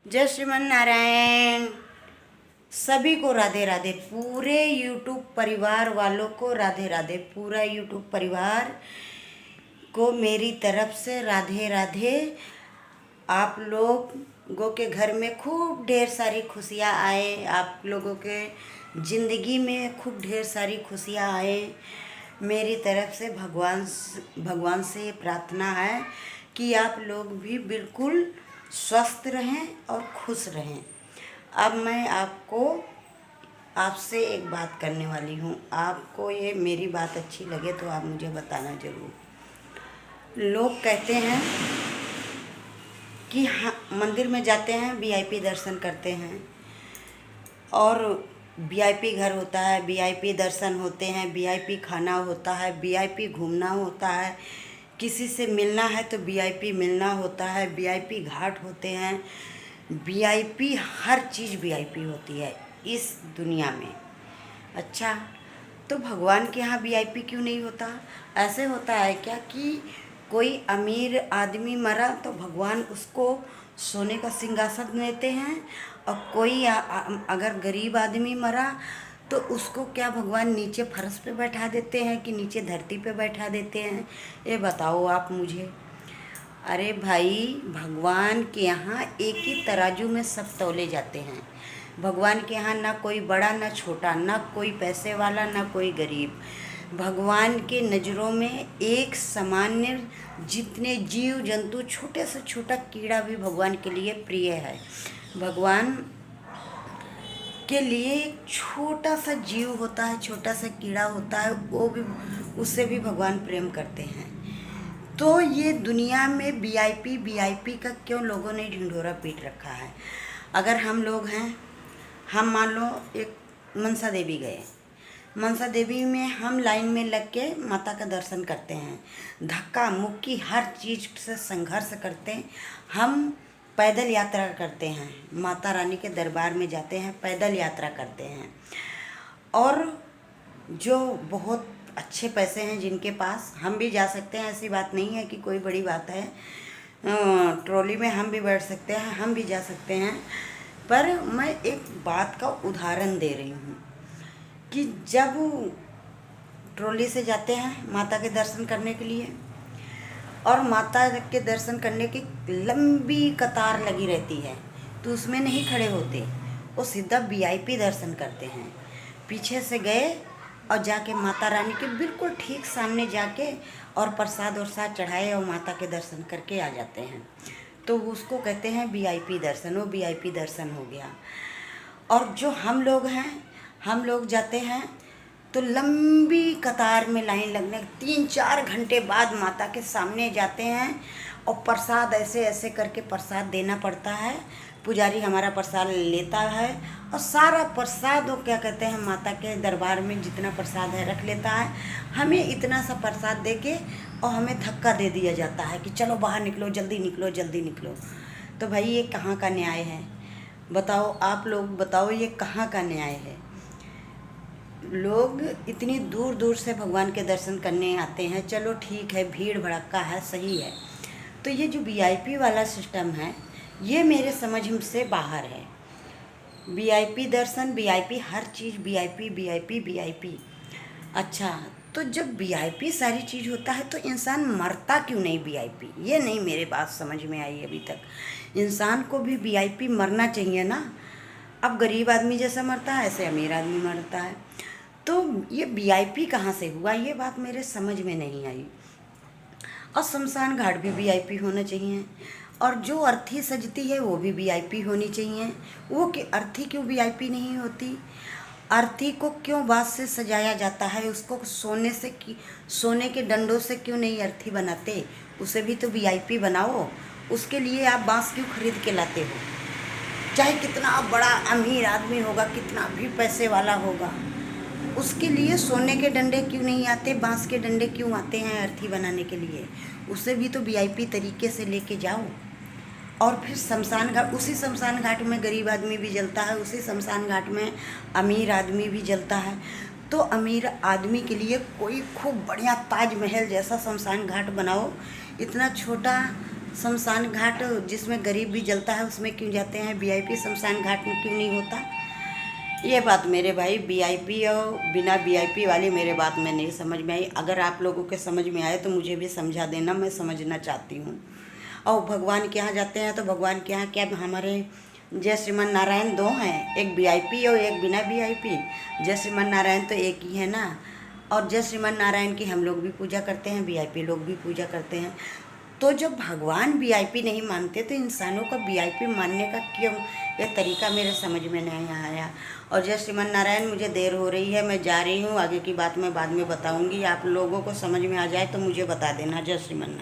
जय श्रीमन नारायण। सभी को राधे राधे। पूरे यूट्यूब परिवार वालों को राधे राधे। पूरा यूट्यूब परिवार को मेरी तरफ से राधे राधे। आप लोगों के घर में खूब ढेर सारी खुशियाँ आए। आप लोगों के ज़िंदगी में खूब ढेर सारी खुशियाँ आए। मेरी तरफ से भगवान से ये प्रार्थना है कि आप लोग भी बिल्कुल स्वस्थ रहें और खुश रहें। अब मैं आपसे एक बात करने वाली हूँ। आपको ये मेरी बात अच्छी लगे तो आप मुझे बताना ज़रूर। लोग कहते हैं कि हाँ, मंदिर में जाते हैं, वीआईपी दर्शन करते हैं और वीआईपी घर होता है, वीआईपी दर्शन होते हैं, वीआईपी खाना होता है, वीआईपी घूमना होता है, किसी से मिलना है तो वीआईपी मिलना होता है, वीआईपी घाट होते हैं, वीआईपी हर चीज़ वीआईपी होती है इस दुनिया में। अच्छा, तो भगवान के यहाँ वीआईपी क्यों नहीं होता? ऐसे होता है क्या कि कोई अमीर आदमी मरा तो भगवान उसको सोने का सिंहासन देते हैं, और कोई अगर गरीब आदमी मरा तो उसको क्या भगवान नीचे फर्श पे बैठा देते हैं कि नीचे धरती पे बैठा देते हैं? ये बताओ आप मुझे। अरे भाई, भगवान के यहाँ एक ही तराजू में सब तौले जाते हैं। भगवान के यहाँ ना कोई बड़ा ना छोटा, ना कोई पैसे वाला ना कोई गरीब। भगवान के नज़रों में एक सामान्य, जितने जीव जंतु, छोटे से छोटा कीड़ा भी भगवान के लिए प्रिय है। भगवान के लिए एक छोटा सा जीव होता है, छोटा सा कीड़ा होता है, वो भी, उससे भी भगवान प्रेम करते हैं। तो ये दुनिया में वीआईपी का क्यों लोगों ने ढिंढोरा पीट रखा है? अगर हम लोग हैं, हम मान लो एक मनसा देवी गए, मनसा देवी में हम लाइन में लग के माता का दर्शन करते हैं, धक्का मुक्की हर चीज़ से संघर्ष करते हैं। हम पैदल यात्रा करते हैं, माता रानी के दरबार में जाते हैं, पैदल यात्रा करते हैं। और जो बहुत अच्छे पैसे हैं जिनके पास, हम भी जा सकते हैं, ऐसी बात नहीं है कि कोई बड़ी बात है। ट्रॉली में हम भी बैठ सकते हैं, हम भी जा सकते हैं। पर मैं एक बात का उदाहरण दे रही हूँ कि जब ट्रॉली से जाते हैं माता के दर्शन करने के लिए, और माता के दर्शन करने की लंबी कतार लगी रहती है, तो उसमें नहीं खड़े होते, वो सीधा वीआईपी दर्शन करते हैं। पीछे से गए और जाके माता रानी के बिल्कुल ठीक सामने जाके और प्रसाद और साथ चढ़ाए और माता के दर्शन करके आ जाते हैं। तो उसको कहते हैं वीआईपी दर्शन। वो वीआईपी दर्शन हो गया। और जो हम लोग हैं, हम लोग जाते हैं तो लंबी कतार में लाइन लगने 3-4 घंटे बाद माता के सामने जाते हैं, और प्रसाद ऐसे ऐसे करके प्रसाद देना पड़ता है। पुजारी हमारा प्रसाद लेता है और सारा प्रसाद, वो क्या कहते हैं, माता के दरबार में जितना प्रसाद है रख लेता है। हमें इतना सा प्रसाद दे के और हमें धक्का दे दिया जाता है कि चलो बाहर निकलो, जल्दी निकलो, जल्दी निकलो। तो भाई, ये कहाँ का न्याय है? बताओ, आप लोग बताओ, ये कहाँ का न्याय है? लोग इतनी दूर दूर से भगवान के दर्शन करने आते हैं, चलो ठीक है, भीड़ भड़क्का है, सही है। तो ये जो वीआईपी वाला सिस्टम है, ये मेरे समझ से बाहर है। वीआईपी दर्शन, वीआईपी हर चीज़, वीआईपी वीआईपी वीआईपी। अच्छा, तो जब वीआईपी सारी चीज़ होता है तो इंसान मरता क्यों नहीं वीआईपी? ये नहीं मेरे बात समझ में आई अभी तक। इंसान को भी वीआईपी मरना चाहिए ना। अब गरीब आदमी जैसा मरता है, ऐसे अमीर आदमी मरता है। तो ये वीआईपी कहाँ से हुआ? ये बात मेरे समझ में नहीं आई। और शमशान घाट भी वीआईपी होना चाहिए, और जो अर्थी सजती है वो भी वीआईपी होनी चाहिए। वो कि अर्थी क्यों वीआईपी नहीं होती? अर्थी को क्यों बाँस से सजाया जाता है? उसको सोने के डंडों से क्यों नहीं अर्थी बनाते? उसे भी तो वीआईपी बनाओ। उसके लिए आप बाँस क्यों खरीद के लाते हो? चाहे कितना बड़ा अमीर आदमी होगा, कितना भी पैसे वाला होगा, उसके लिए सोने के डंडे क्यों नहीं आते? बांस के डंडे क्यों आते हैं अर्थी बनाने के लिए? उसे भी तो वीआईपी तरीके से लेके जाओ। और फिर शमशान घाट, उसी शमशान घाट में गरीब आदमी भी जलता है, उसी शमशान घाट में अमीर आदमी भी जलता है। तो अमीर आदमी के लिए कोई खूब बढ़िया ताजमहल जैसा शमशान घाट बनाओ। इतना छोटा शमशान घाट जिसमें गरीब भी जलता है उसमें क्यों जाते हैं, वीआईपी शमशान घाट में क्यों नहीं होता? ये बात मेरे भाई वीआईपी और बिना वीआईपी वाली मेरे बात में नहीं समझ में आई। अगर आप लोगों के समझ में आए तो मुझे भी समझा देना, मैं समझना चाहती हूँ। और भगवान के यहाँ जाते हैं तो भगवान के यहाँ क्या हमारे जय श्रीमान नारायण दो हैं, एक वीआईपी और एक बिना वीआईपी। जय श्रीमान नारायण तो एक ही है ना। और जय श्रीमान नारायण की हम लोग भी पूजा करते हैं, वीआईपी लोग भी पूजा करते हैं। तो जब भगवान वीआईपी नहीं मानते तो इंसानों का वीआईपी मानने का क्यों ये तरीका मेरे समझ में नहीं आया। और जय श्रीमान नारायण, मुझे देर हो रही है, मैं जा रही हूँ। आगे की बात मैं बाद में बताऊँगी। आप लोगों को समझ में आ जाए तो मुझे बता देना। जय श्रीमान नारायण।